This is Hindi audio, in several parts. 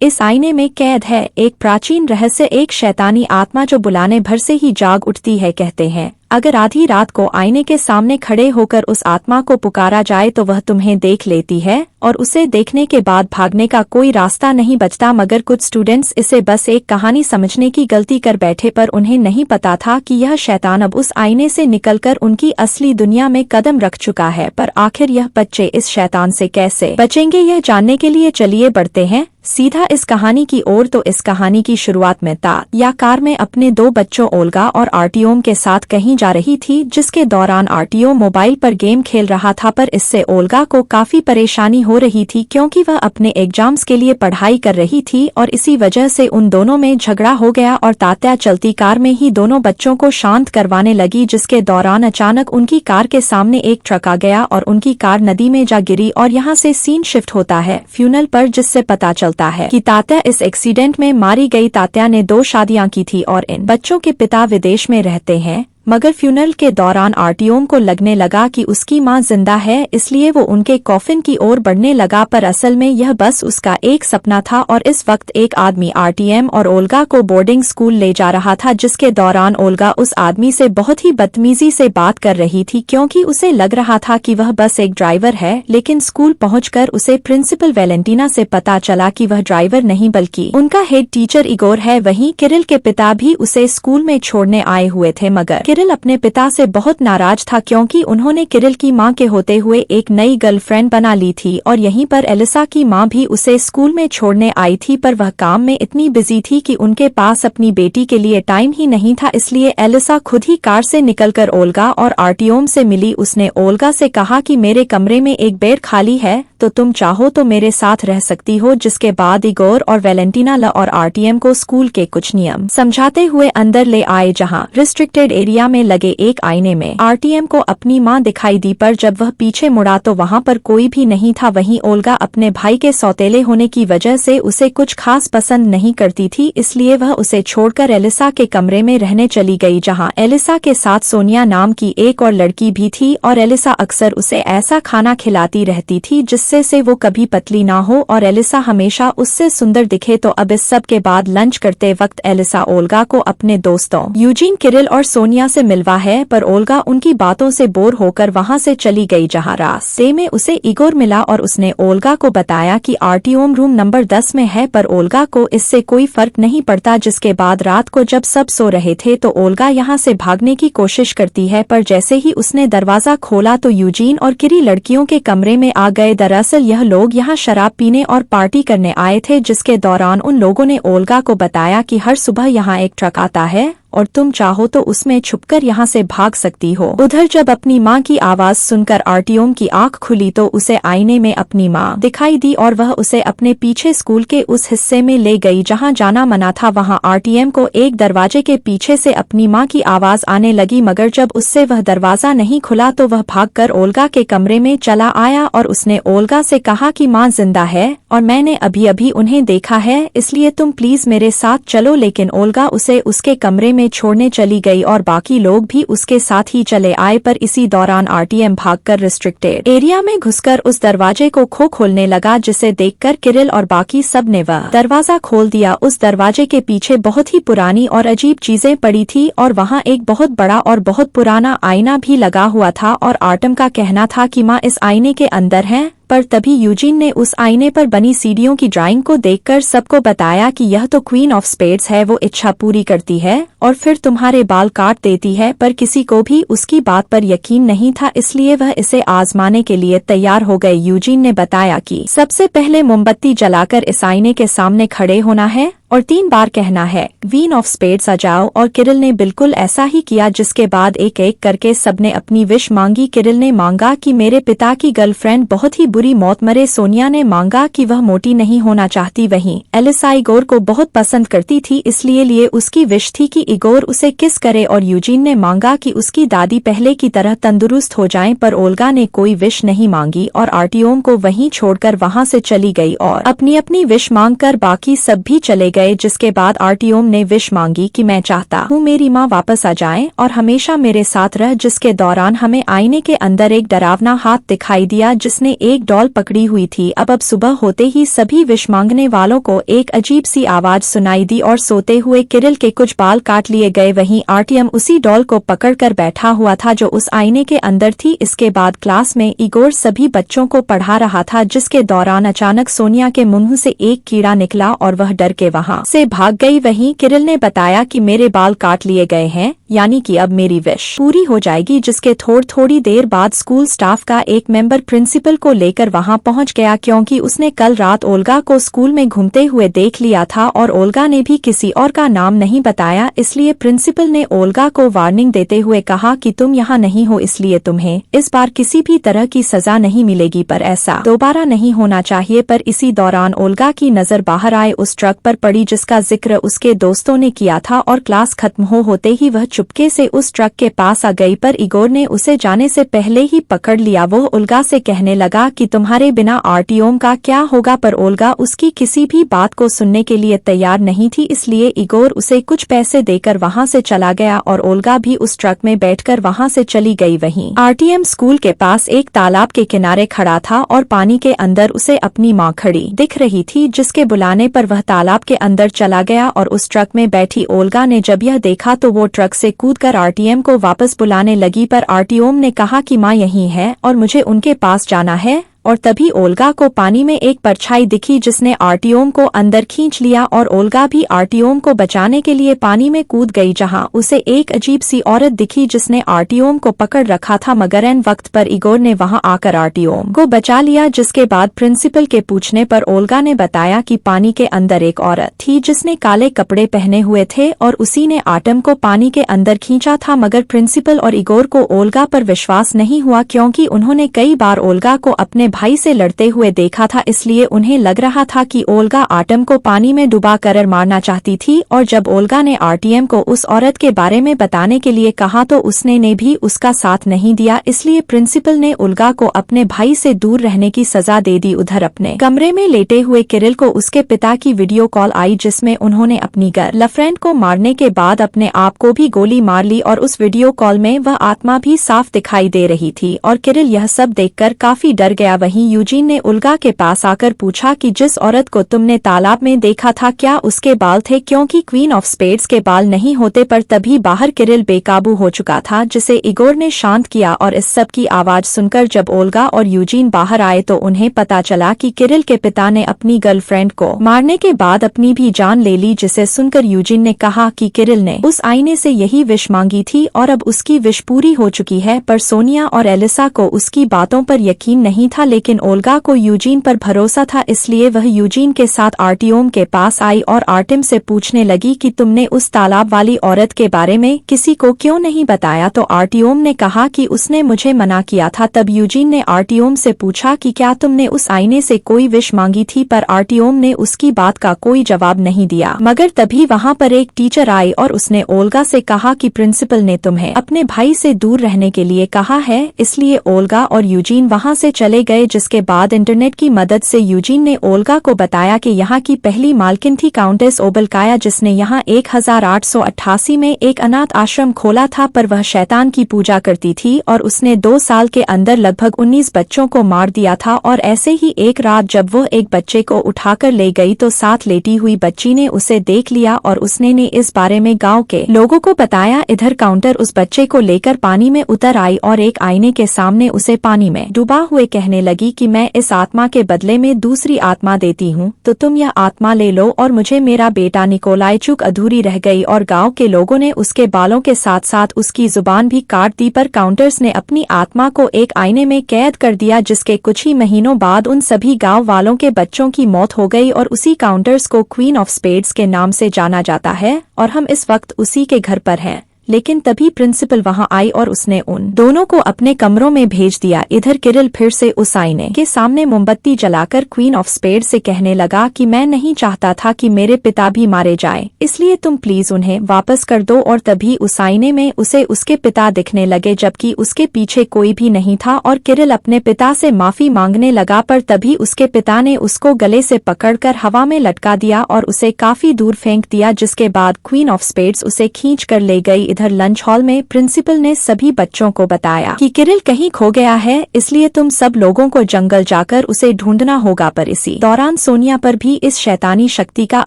इस आईने में कैद है एक प्राचीन रहस्य, एक शैतानी आत्मा जो बुलाने भर से ही जाग उठती है। कहते हैं अगर आधी रात को आईने के सामने खड़े होकर उस आत्मा को पुकारा जाए तो वह तुम्हें देख लेती है और उसे देखने के बाद भागने का कोई रास्ता नहीं बचता। मगर कुछ स्टूडेंट्स इसे बस एक कहानी समझने की गलती कर बैठे, पर उन्हें नहीं पता था कि यह शैतान अब उस आईने से निकलकर उनकी असली दुनिया में कदम रख चुका है। पर आखिर यह बच्चे इस शैतान से कैसे बचेंगे, यह जानने के लिए चलिए बढ़ते हैं सीधा इस कहानी की ओर। तो इस कहानी की शुरुआत में या कार में अपने दो बच्चों ओल्गा और आर्टियोम के साथ कहीं जा रही थी, जिसके दौरान आर्टियो मोबाइल पर गेम खेल रहा था। पर इससे ओल्गा को काफी परेशानी हो रही थी क्योंकि वह अपने एग्जाम्स के लिए पढ़ाई कर रही थी और इसी वजह से उन दोनों में झगड़ा हो गया और तात्या चलती कार में ही दोनों बच्चों को शांत करवाने लगी, जिसके दौरान अचानक उनकी कार के सामने एक ट्रक आ गया और उनकी कार नदी में जा गिरी। और यहाँ से सीन शिफ्ट होता है फ्यूनल पर, जिससे पता चलता है कि तात्या इस एक्सीडेंट में मारी गई। तात्या ने 2 शादियां की थी और इन बच्चों के पिता विदेश में रहते हैं। मगर फ्यूनल के दौरान आर्टियोम को लगने लगा कि उसकी मां जिंदा है, इसलिए वो उनके कॉफिन की ओर बढ़ने लगा। पर असल में यह बस उसका एक सपना था। और इस वक्त एक आदमी आरटीएम और ओल्गा को बोर्डिंग स्कूल ले जा रहा था, जिसके दौरान ओल्गा उस आदमी से बहुत ही बदतमीजी से बात कर रही थी क्योंकि उसे लग रहा था कि वह बस एक ड्राइवर है। लेकिन स्कूल पहुंचकर उसे प्रिंसिपल वेलेंटीना से पता चला कि वह ड्राइवर नहीं बल्कि उनका हेड टीचर इगोर है। वहीं किरिल के पिता भी उसे स्कूल में छोड़ने आए हुए थे, मगर किरिल अपने पिता से बहुत नाराज था क्योंकि उन्होंने किरिल की मां के होते हुए एक नई गर्लफ्रेंड बना ली थी। और यहीं पर एलिसा की मां भी उसे स्कूल में छोड़ने आई थी, पर वह काम में इतनी बिजी थी कि उनके पास अपनी बेटी के लिए टाइम ही नहीं था। इसलिए एलिसा खुद ही कार से निकलकर ओल्गा और आर्टियोम से मिली। उसने ओल्गा से कहा कि मेरे कमरे में एक बेड खाली है, तो तुम चाहो तो मेरे साथ रह सकती हो। जिसके बाद इगोर और वेलेंटीना और आरटीएम को स्कूल के कुछ नियम समझाते हुए अंदर ले आए, जहां रिस्ट्रिक्टेड एरिया में लगे एक आईने में आरटीएम को अपनी मां दिखाई दी। पर जब वह पीछे मुड़ा तो वहां पर कोई भी नहीं था। वहीं ओल्गा अपने भाई के सौतेले होने की वजह से उसे कुछ खास पसंद नहीं करती थी, इसलिए वह उसे छोड़कर एलिसा के कमरे में रहने चली गई, जहां एलिसा के साथ सोनिया नाम की एक और लड़की भी थी। और एलिसा अक्सर उसे ऐसा खाना खिलाती रहती थी जिससे वो कभी पतली ना हो और एलिसा हमेशा उससे सुंदर दिखे। तो अब इस सब के बाद लंच करते वक्त एलिसा ओल्गा को अपने दोस्तों यूजीन, किरिल और सोनिया से मिलवा है, पर ओल्गा उनकी बातों से बोर होकर वहां से चली गई। जहां रास्ते में उसे इगोर मिला और उसने ओल्गा को बताया कि आर्टियोम रूम नंबर 10 में है, पर ओल्गा को इससे कोई फर्क नहीं पड़ता। जिसके बाद रात को जब सब सो रहे थे तो ओल्गा यहां से भागने की कोशिश करती है, पर जैसे ही उसने दरवाजा खोला तो यूजीन और किरी लड़कियों के कमरे में आ गए। दरअसल यह लोग यहाँ शराब पीने और पार्टी करने आए थे, जिसके दौरान उन लोगों ने ओल्गा को बताया कि हर सुबह यहाँ एक ट्रक आता है और तुम चाहो तो उसमें छुपकर यहाँ से भाग सकती हो। उधर जब अपनी माँ की आवाज सुनकर आर्टियोम की आंख खुली तो उसे आईने में अपनी माँ दिखाई दी और वह उसे अपने पीछे स्कूल के उस हिस्से में ले गई जहाँ जाना मना था। वहाँ आरटीएम को एक दरवाजे के पीछे से अपनी माँ की आवाज आने लगी, मगर जब उससे वह दरवाजा नहीं खुला तो वह भागकर ओल्गा के कमरे में चला आया और उसने ओल्गा से कहा कि माँ जिंदा है और मैंने अभी अभी उन्हें देखा है, इसलिए तुम प्लीज मेरे साथ चलो। लेकिन ओल्गा उसे उसके कमरे में छोड़ने चली गई और बाकी लोग भी उसके साथ ही चले आए। पर इसी दौरान आरटीएम भागकर रिस्ट्रिक्टेड एरिया में घुसकर उस दरवाजे को खोलने लगा, जिसे देखकर किरिल और बाकी सब ने वह दरवाजा खोल दिया। उस दरवाजे के पीछे बहुत ही पुरानी और अजीब चीजें पड़ी थी और वहाँ एक बहुत बड़ा और बहुत पुराना आईना भी लगा हुआ था। और आर्टम का कहना था कि माँ इस आईने के अंदर है, पर तभी यूजीन ने उस आईने पर बनी सीढ़ियों की ड्राइंग को देखकर सबको बताया कि यह तो क्वीन ऑफ स्पेड्स है, वो इच्छा पूरी करती है और फिर तुम्हारे बाल काट देती है। पर किसी को भी उसकी बात पर यकीन नहीं था, इसलिए वह इसे आजमाने के लिए तैयार हो गए। यूजीन ने बताया कि सबसे पहले मोमबत्ती जलाकर इस आईने के सामने खड़े होना है और 3 बार कहना है क्वीन ऑफ स्पेड्स आ जाओ। और किरिल ने बिल्कुल ऐसा ही किया, जिसके बाद एक एक करके सबने अपनी विश मांगी। किरिल ने मांगा कि मेरे पिता की गर्लफ्रेंड बहुत ही बुरी मौत मरे। सोनिया ने मांगा कि वह मोटी नहीं होना चाहती। वहीं एलिसा इगोर को बहुत पसंद करती थी, इसलिए लिए उसकी विश थी कि इगोर उसे किस करे। और यूजीन ने मांगा कि उसकी दादी पहले की तरह तंदुरुस्त हो जाएं, पर ओल्गा ने कोई विश नहीं मांगी और आर्टियोम को वहीं छोड़कर वहां से चली गई और अपनी अपनी विश मांगकर बाकी सब भी चले गए। गए, जिसके बाद आर्टियोम ने विश मांगी कि मैं चाहता हूँ मेरी माँ वापस आ जाए और हमेशा मेरे साथ रह, जिसके दौरान हमें आईने के अंदर एक डरावना हाथ दिखाई दिया जिसने एक डॉल पकड़ी हुई थी। अब सुबह होते ही सभी विश मांगने वालों को एक अजीब सी आवाज सुनाई दी और सोते हुए किरिल के कुछ बाल काट लिए गए। वहीं आर्टियम उसी डॉल को पकड़कर बैठा हुआ था जो उस आईने के अंदर थी। इसके बाद क्लास में इगोर सभी बच्चों को पढ़ा रहा था, जिसके दौरान अचानक सोनिया के मुंह से एक कीड़ा निकला और वह डर के वहां से भाग गई। वहीं किरिल ने बताया कि मेरे बाल काट लिए गए हैं, यानी कि अब मेरी विश पूरी हो जाएगी। जिसके थोड़ी देर बाद स्कूल स्टाफ का एक मेंबर प्रिंसिपल को लेकर वहां पहुंच गया, क्योंकि उसने कल रात ओल्गा को स्कूल में घूमते हुए देख लिया था और ओल्गा ने भी किसी और का नाम नहीं बताया। इसलिए प्रिंसिपल ने ओल्गा को वार्निंग देते हुए कहा कि तुम यहाँ नहीं हो, इसलिए तुम्हें इस बार किसी भी तरह की सजा नहीं मिलेगी, पर ऐसा दोबारा नहीं होना चाहिए। पर इसी दौरान ओल्गा की नजर बाहर आए उस ट्रक पर पड़ी जिसका जिक्र उसके दोस्तों ने किया था और क्लास खत्म होते ही वह चुपके से उस ट्रक के पास आ गई, पर इगोर ने उसे जाने से पहले ही पकड़ लिया। वो ओल्गा से कहने लगा कि तुम्हारे बिना आर्टियोम का क्या होगा, पर ओल्गा उसकी किसी भी बात को सुनने के लिए तैयार नहीं थी। इसलिए इगोर उसे कुछ पैसे देकर वहां से चला गया और ओल्गा भी उस ट्रक में बैठकर वहां से चली गई। वहीं आर्टियम स्कूल के पास एक तालाब के किनारे खड़ा था और पानी के अंदर उसे अपनी माँ खड़ी दिख रही थी, जिसके बुलाने पर वह तालाब के अंदर चला गया और उस ट्रक में बैठी ओल्गा ने जब यह देखा तो वो ट्रक से कूदकर आर्टियम को वापस बुलाने लगी, पर आर्टियम ने कहा कि माँ यहीं है और मुझे उनके पास जाना है। और तभी ओल्गा को पानी में एक परछाई दिखी जिसने आर्टियम को अंदर खींच लिया और ओल्गा भी आर्टियम को बचाने के लिए पानी में कूद गई, जहां उसे एक अजीब सी औरत दिखी जिसने आर्टियम को पकड़ रखा था, मगर एन वक्त पर इगोर ने वहां आकर आर्टियम को बचा लिया। जिसके बाद प्रिंसिपल के पूछने पर ओल्गा ने बताया कि पानी के अंदर एक औरत थी जिसने काले कपड़े पहने हुए थे और उसी ने आर्टियम को पानी के अंदर खींचा था। मगर प्रिंसिपल और इगोर को ओल्गा पर विश्वास नहीं हुआ, क्योंकि उन्होंने कई बार ओल्गा को अपने भाई से लड़ते हुए देखा था। इसलिए उन्हें लग रहा था कि ओल्गा आर्टियम को पानी में डुबा कर मारना चाहती थी। और जब ओल्गा ने आर्टियम को उस औरत के बारे में बताने के लिए कहा तो उसने ने भी उसका साथ नहीं दिया। इसलिए प्रिंसिपल ने ओल्गा को अपने भाई से दूर रहने की सजा दे दी। उधर अपने कमरे में लेटे हुए किरिल को उसके पिता की वीडियो कॉल आई, जिसमें उन्होंने अपनी गर्लफ्रेंड को मारने के बाद अपने आप को भी गोली मार ली और उस वीडियो कॉल में वह आत्मा भी साफ दिखाई दे रही थी और किरिल यह सब देखकर काफी डर गया। वहीं यूजीन ने ओल्गा के पास आकर पूछा कि जिस औरत को तुमने तालाब में देखा था क्या उसके बाल थे, क्योंकि क्वीन ऑफ स्पेड्स के बाल नहीं होते। पर तभी बाहर किरिल बेकाबू हो चुका था, जिसे इगोर ने शांत किया और इस सब की आवाज सुनकर जब ओल्गा और यूजीन बाहर आए तो उन्हें पता चला कि किरिल के पिता ने अपनी गर्लफ्रेंड को मारने के बाद अपनी भी जान ले ली। जिसे सुनकर यूजीन ने कहा कि किरिल ने उस आईने से यही विश मांगी थी और अब उसकी विश पूरी हो चुकी है। पर सोनिया और एलिसा को उसकी बातों पर यकीन नहीं था, लेकिन ओल्गा को यूजीन पर भरोसा था। इसलिए वह यूजीन के साथ आर्टियम के पास आई और आर्टियम से पूछने लगी कि तुमने उस तालाब वाली औरत के बारे में किसी को क्यों नहीं बताया। तो आर्टियम ने कहा कि उसने मुझे मना किया था। तब यूजीन ने आर्टियम से पूछा कि क्या तुमने उस आईने से कोई विश मांगी थी, पर आर्टियम ने उसकी बात का कोई जवाब नहीं दिया। मगर तभी वहां पर एक टीचर आई और उसने ओल्गा से कहा कि प्रिंसिपल ने तुम्हें अपने भाई से दूर रहने के लिए कहा है। इसलिए ओल्गा और यूजीन वहां से चले गए। जिसके बाद इंटरनेट की मदद से यूजीन ने ओल्गा को बताया कि यहाँ की पहली मालकिन थी काउंटेस ओबलकाया, जिसने यहाँ 1888 में एक अनाथ आश्रम खोला था। पर वह शैतान की पूजा करती थी और उसने 2 साल के अंदर लगभग 19 बच्चों को मार दिया था। और ऐसे ही एक रात जब वह एक बच्चे को उठाकर ले गई तो साथ लेटी हुई बच्ची ने उसे देख लिया और उसने ने इस बारे में गांव के लोगों को बताया। इधर काउंटर उस बच्चे को लेकर पानी में उतर आई और एक आईने के सामने उसे पानी में डूबा हुए कहने लगी कि मैं इस आत्मा के बदले में दूसरी आत्मा देती हूँ, तो तुम यह आत्मा ले लो और मुझे मेरा बेटा निकोलाई। चूक अधूरी रह गई और गांव के लोगों ने उसके बालों के साथ साथ उसकी जुबान भी काट दी। पर काउंटर्स ने अपनी आत्मा को एक आईने में कैद कर दिया, जिसके कुछ ही महीनों बाद उन सभी गांव वालों के बच्चों की मौत हो गई। और उसी काउंटर्स को क्वीन ऑफ स्पेड्स के नाम से जाना जाता है और हम इस वक्त उसी के घर पर हैं। लेकिन तभी प्रिंसिपल वहां आई और उसने उन दोनों को अपने कमरों में भेज दिया। इधर किरिल फिर से उस आईने के सामने मोमबत्ती जलाकर क्वीन ऑफ स्पेड से कहने लगा कि मैं नहीं चाहता था कि मेरे पिता भी मारे जाएं, इसलिए तुम प्लीज उन्हें वापस कर दो। और तभी उस आईने में उसे उसके पिता दिखने लगे, जबकि उसके पीछे कोई भी नहीं था। और किरिल अपने पिता से माफी मांगने लगा, पर तभी उसके पिता ने उसको गले से पकड़कर हवा में लटका दिया और उसे काफी दूर फेंक दिया, जिसके बाद क्वीन ऑफ स्पेड्स उसे खींच कर ले गई। इधर लंच हॉल में प्रिंसिपल ने सभी बच्चों को बताया कि किरिल कहीं खो गया है, इसलिए तुम सब लोगों को जंगल जाकर उसे ढूंढना होगा। पर इसी दौरान सोनिया पर भी इस शैतानी शक्ति का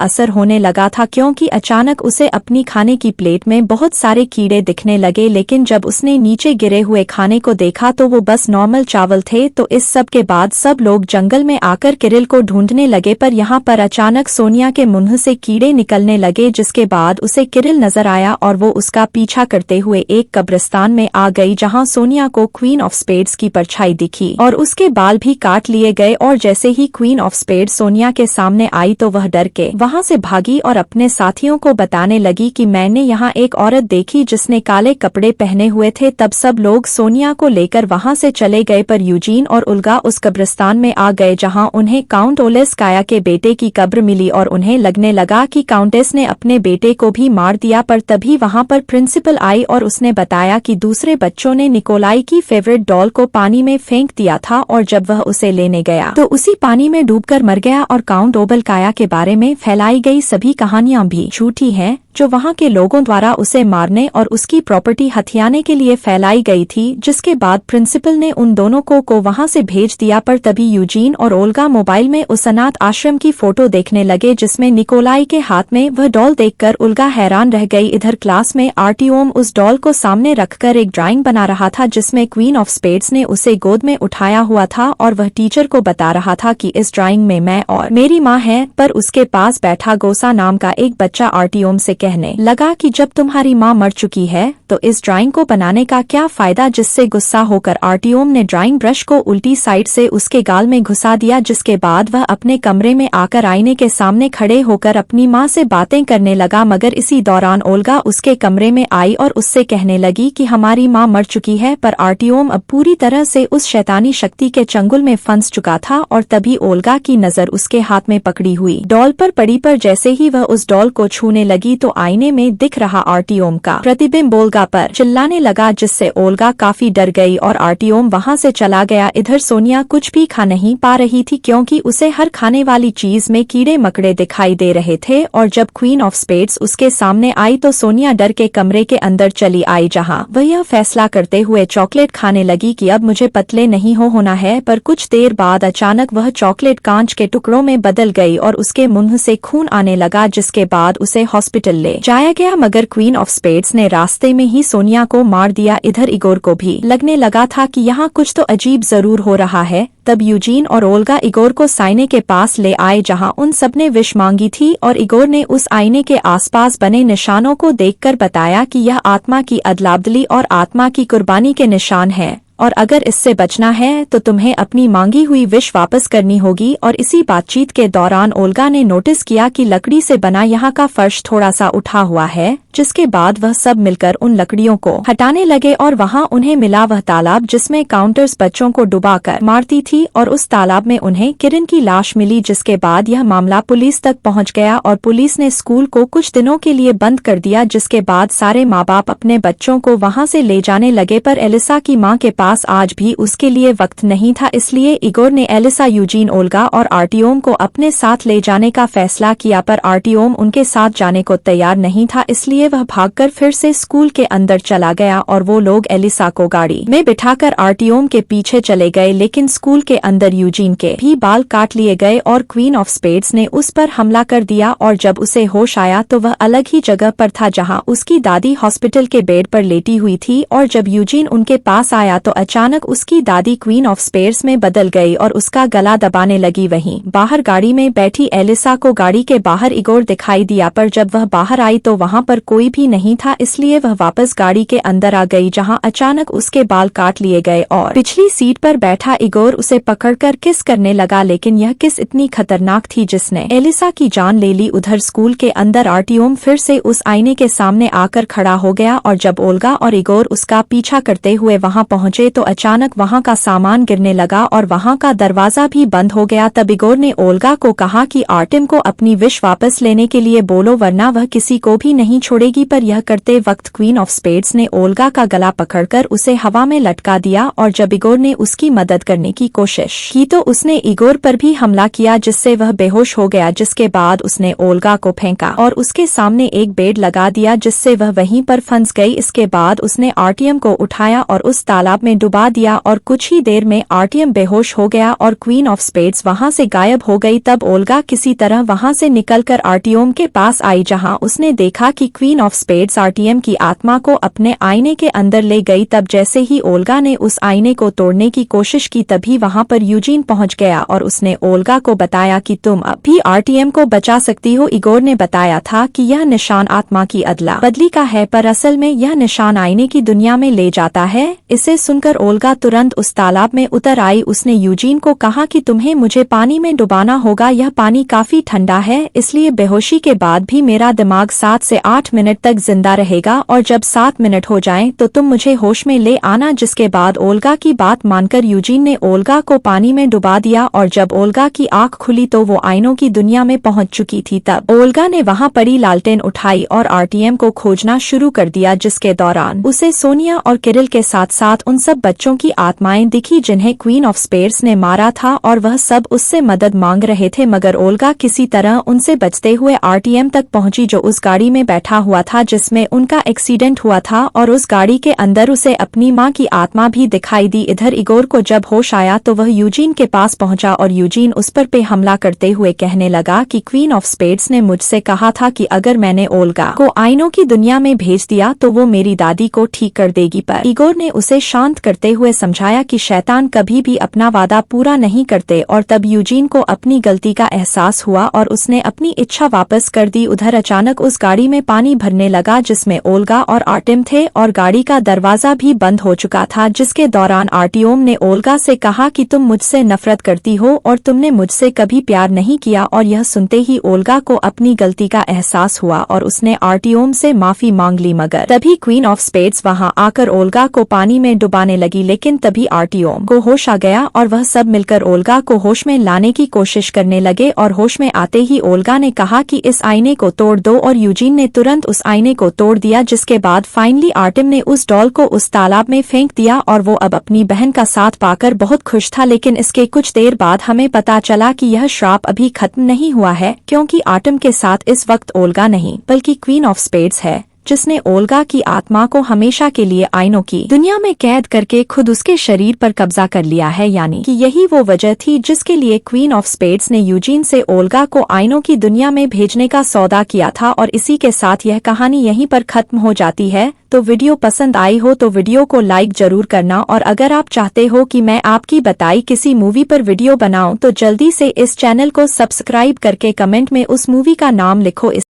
असर होने लगा था, क्योंकि अचानक उसे अपनी खाने की प्लेट में बहुत सारे कीड़े दिखने लगे। लेकिन जब उसने नीचे गिरे हुए खाने को देखा तो वो बस नॉर्मल चावल थे। तो इस सब के बाद सब लोग जंगल में आकर किरिल को ढूंढने लगे, पर यहाँ पर अचानक सोनिया के मुंह से कीड़े निकलने लगे, जिसके बाद उसे किरिल नजर आया और वो उसका पीछा करते हुए एक कब्रिस्तान में आ गई, जहाँ सोनिया को क्वीन ऑफ स्पेड्स की परछाई दिखी और उसके बाल भी काट लिए गए। और जैसे ही क्वीन ऑफ स्पेड सोनिया के सामने आई तो वह डर के वहां से भागी और अपने साथियों को बताने लगी कि मैंने यहाँ एक औरत देखी जिसने काले कपड़े पहने हुए थे। तब सब लोग सोनिया को लेकर वहां से चले गए, पर यूजीन और उल्गा उस कब्रिस्तान में आ गए जहां उन्हें काउंट ओलेस्काया के बेटे की कब्र मिली और उन्हें लगने लगा कि काउंटेस ने अपने बेटे को भी मार दिया। पर तभी वहां पर प्रिंसिपल आई और उसने बताया कि दूसरे बच्चों ने निकोलाई की फेवरेट डॉल को पानी में फेंक दिया था और जब वह उसे लेने गया तो उसी पानी में डूबकर मर गया। और काउंट ओबलकाया के बारे में फैलाई गई सभी कहानियां भी झूठी हैं, जो वहां के लोगों द्वारा उसे मारने और उसकी प्रॉपर्टी हथियाने के लिए फैलाई गई थी। जिसके बाद प्रिंसिपल ने उन दोनों को वहां से भेज दिया। पर तभी यूजीन और ओल्गा मोबाइल में उस अनाथ आश्रम की फोटो देखने लगे जिसमें निकोलाई के हाथ में वह डॉल देखकर उल्गा हैरान रह गई। इधर क्लास में आर्टियोम उस डॉल को सामने रखकर एक ड्राइंग बना रहा था जिसमें क्वीन ऑफ स्पेड्स ने उसे गोद में उठाया हुआ था और वह टीचर को बता रहा था कि इस ड्राइंग में मैं और मेरी माँ है। पर उसके पास बैठा गोसा नाम का एक बच्चा आर्टियोम से कहने लगा कि जब तुम्हारी माँ मर चुकी है तो इस ड्राइंग को बनाने का क्या फायदा, जिससे गुस्सा होकर आर्टियोम ने ड्राइंग ब्रश को उल्टी साइड से उसके गाल में घुसा दिया। जिसके बाद वह अपने कमरे में आकर आईने के सामने खड़े होकर अपनी माँ से बातें करने लगा। मगर इसी दौरान ओल्गा उसके कमरे में आई और उससे कहने लगी कि हमारी माँ मर चुकी है। पर आर्टियोम अब पूरी तरह से उस शैतानी शक्ति के चंगुल में फंस चुका था और तभी ओल्गा की नजर उसके हाथ में पकड़ी हुई डॉल पर पड़ी। पर जैसे ही वह उस डॉल को छूने लगी तो आईने में दिख रहा आर्टियोम का प्रतिबिंब ओल्गा पर चिल्लाने लगा, जिससे ओल्गा काफी डर गई और आर्टियोम वहां से चला गया। इधर सोनिया कुछ भी खा नहीं पा रही थी क्योंकि उसे हर खाने वाली चीज में कीड़े मकड़े दिखाई दे रहे थे। और जब क्वीन ऑफ स्पेड्स उसके सामने आई तो सोनिया डर के कमरे के अंदर चली आई, जहां वह यह फैसला करते हुए चॉकलेट खाने लगी कि अब मुझे पतले नहीं होना है। पर कुछ देर बाद अचानक वह चॉकलेट कांच के टुकड़ों में बदल गई और उसके मुंह से खून आने लगा, जिसके बाद उसे हॉस्पिटल ले जाया गया। मगर क्वीन ऑफ स्पेड्स ने रास्ते में ही सोनिया को मार दिया। इधर इगोर को भी लगने लगा था कि यहाँ कुछ तो अजीब जरूर हो रहा है। तब यूजीन और ओल्गा इगोर को आईने के पास ले आए जहां उन सबने विश मांगी थी और इगोर ने उस आईने के आसपास बने निशानों को देखकर बताया कि यह आत्मा की अदलाबदली और आत्मा की कुर्बानी के निशान हैं और अगर इससे बचना है तो तुम्हें अपनी मांगी हुई विश वापस करनी होगी। और इसी बातचीत के दौरान ओल्गा ने नोटिस किया कि लकड़ी से बना यहाँ का फर्श थोड़ा सा उठा हुआ है, जिसके बाद वह सब मिलकर उन लकड़ियों को हटाने लगे और वहाँ उन्हें मिला वह तालाब जिसमें काउंटर्स बच्चों को डुबाकर मारती थी और उस तालाब में उन्हें किरण की लाश मिली। जिसके बाद यह मामला पुलिस तक पहुँच गया और पुलिस ने स्कूल को कुछ दिनों के लिए बंद कर दिया। जिसके बाद सारे माँ बाप अपने बच्चों को वहाँ से ले जाने लगे, पर एलिसा की माँ के पास आज भी उसके लिए वक्त नहीं था। इसलिए इगोर ने एलिसा, यूजीन, ओल्गा और आर्टियोम को अपने साथ ले जाने का फैसला किया, पर आर्टियोम उनके साथ जाने को तैयार नहीं था। इसलिए वह भागकर फिर से स्कूल के अंदर चला गया और वो लोग एलिसा को गाड़ी में बिठाकर आर्टियोम के पीछे चले गए। लेकिन स्कूल के अंदर यूजीन के भी बाल काट लिए गए और क्वीन ऑफ स्पेड्स ने उस पर हमला कर दिया और जब उसे होश आया तो वह अलग ही जगह पर था जहाँ उसकी दादी हॉस्पिटल के बेड पर लेटी हुई थी। और जब यूजीन उनके पास आया तो अचानक उसकी दादी क्वीन ऑफ स्पेड्स में बदल गई और उसका गला दबाने लगी। वहीं बाहर गाड़ी में बैठी एलिसा को गाड़ी के बाहर इगोर दिखाई दिया, पर जब वह बाहर आई तो वहां पर कोई भी नहीं था, इसलिए वह वापस गाड़ी के अंदर आ गई, जहां अचानक उसके बाल काट लिए गए और पिछली सीट पर बैठा इगोर उसे पकड़कर किस करने लगा। लेकिन यह किस इतनी खतरनाक थी जिसने एलिसा की जान ले ली। उधर स्कूल के अंदर आर्टियम फिर से उस आईने के सामने आकर खड़ा हो गया और जब ओल्गा और इगोर उसका पीछा करते हुए वहां पहुंचे तो अचानक वहां का सामान गिरने लगा और वहां का दरवाजा भी बंद हो गया। तब इगोर ने ओल्गा को कहा कि आर्टिम को अपनी विश वापस लेने के लिए बोलो, वरना वह किसी को भी नहीं छोड़ेगी। पर यह करते वक्त क्वीन ऑफ स्पेड्स ने ओल्गा का गला पकड़कर उसे हवा में लटका दिया और जब इगोर ने उसकी मदद करने की कोशिश की तो उसने इगोर पर भी हमला किया, जिससे वह बेहोश हो गया। जिसके बाद उसने ओल्गा को फेंका और उसके सामने एक बेड लगा दिया, जिससे वह वहीं पर फंस गई। इसके बाद उसने आर्टियम को उठाया और उस तालाब में डुबा दिया और कुछ ही देर में आर्टियम बेहोश हो गया और क्वीन ऑफ स्पेड्स वहां से गायब हो गई। तब ओल्गा किसी तरह वहां से निकलकर आर्टियम के पास आई, जहां उसने देखा कि क्वीन ऑफ स्पेड्स आर्टियम की आत्मा को अपने आईने के अंदर ले गई। तब जैसे ही ओल्गा ने उस आईने को तोड़ने की कोशिश की तभी वहां पर यूजीन पहुंच गया और उसने ओल्गा को बताया कि तुम अब भी आर्टियम को बचा सकती हो। इगोर ने बताया था कि यह निशान आत्मा की अदला बदली का है, पर असल में यह निशान आईने की दुनिया में ले जाता है। इसे सुनकर ओल्गा तुरंत उस तालाब में उतर आई। उसने यूजीन को कहा कि तुम्हें मुझे पानी में डुबाना होगा, यह पानी काफी ठंडा है, इसलिए बेहोशी के बाद भी मेरा दिमाग 7 से 8 मिनट तक जिंदा रहेगा और जब 7 मिनट हो जाएं तो तुम मुझे होश में ले आना। जिसके बाद ओल्गा की बात मानकर यूजीन ने ओल्गा को पानी में डुबा दिया और जब ओल्गा की आंख खुली तो वो आईनों की दुनिया में पहुंच चुकी थी। तब ओल्गा ने वहां पड़ी लालटेन उठाई और आर्टियम को खोजना शुरू कर दिया, जिसके दौरान उसे सोनिया और किरिल के साथ साथ उन सब बच्चों की आत्माएं दिखी जिन्हें क्वीन ऑफ स्पेड्स ने मारा था और वह सब उससे मदद मांग रहे थे। मगर ओल्गा किसी तरह उनसे बचते हुए आर्टियम तक पहुंची, जो उस गाड़ी में बैठा हुआ था जिसमें उनका एक्सीडेंट हुआ था, और उस गाड़ी के अंदर उसे अपनी मां की आत्मा भी दिखाई दी। इधर इगोर को जब होश आया तो वह यूजीन के पास पहुंचा और यूजीन उस पर हमला करते हुए कहने लगा कि क्वीन ऑफ स्पेड्स ने मुझसे कहा था कि अगर मैंने ओल्गा को आईनों की दुनिया में भेज दिया तो वो मेरी दादी को ठीक कर देगी। पर इगोर ने उसे शांत करते हुए समझाया कि शैतान कभी भी अपना वादा पूरा नहीं करते और तब यूजीन को अपनी गलती का एहसास हुआ और उसने अपनी इच्छा वापस कर दी। उधर अचानक उस गाड़ी में पानी भरने लगा जिसमें ओल्गा और आर्टिम थे और गाड़ी का दरवाजा भी बंद हो चुका था, जिसके दौरान आर्टियम ने ओल्गा से कहा कि तुम मुझसे नफरत करती हो और तुमने मुझसे कभी प्यार नहीं किया। और यह सुनते ही ओल्गा को अपनी गलती का एहसास हुआ और उसने आर्टियम से माफी मांग ली। मगर तभी क्वीन ऑफ स्पेड्स वहां आकर ओल्गा को पानी में डुबाने लगी, लेकिन तभी आर्टियम को होश आ गया और वह सब मिलकर ओल्गा को होश में लाने की कोशिश करने लगे और होश में आते ही ओल्गा ने कहा कि इस आईने को तोड़ दो और यूजीन ने तुरंत उस आईने को तोड़ दिया। जिसके बाद फाइनली आर्टिम ने उस डॉल को उस तालाब में फेंक दिया और वो अब अपनी बहन का साथ पाकर बहुत खुश था। लेकिन इसके कुछ देर बाद हमें पता चला कि यह श्राप अभी खत्म नहीं हुआ है, क्योंकि आर्टिम के साथ इस वक्त ओल्गा नहीं बल्कि क्वीन ऑफ स्पेड्स है, जिसने ओल्गा की आत्मा को हमेशा के लिए आईनों की दुनिया में कैद करके खुद उसके शरीर पर कब्जा कर लिया है। यानी कि यही वो वजह थी जिसके लिए क्वीन ऑफ स्पेड्स ने यूजीन से ओल्गा को आईनों की दुनिया में भेजने का सौदा किया था। और इसी के साथ यह कहानी यहीं पर खत्म हो जाती है। तो वीडियो पसंद आई हो तो वीडियो को लाइक जरूर करना, और अगर आप चाहते हो कि मैं आपकी बताई किसी मूवी पर वीडियो बनाऊं तो जल्दी से इस चैनल को सब्सक्राइब करके कमेंट में उस मूवी का नाम लिखो।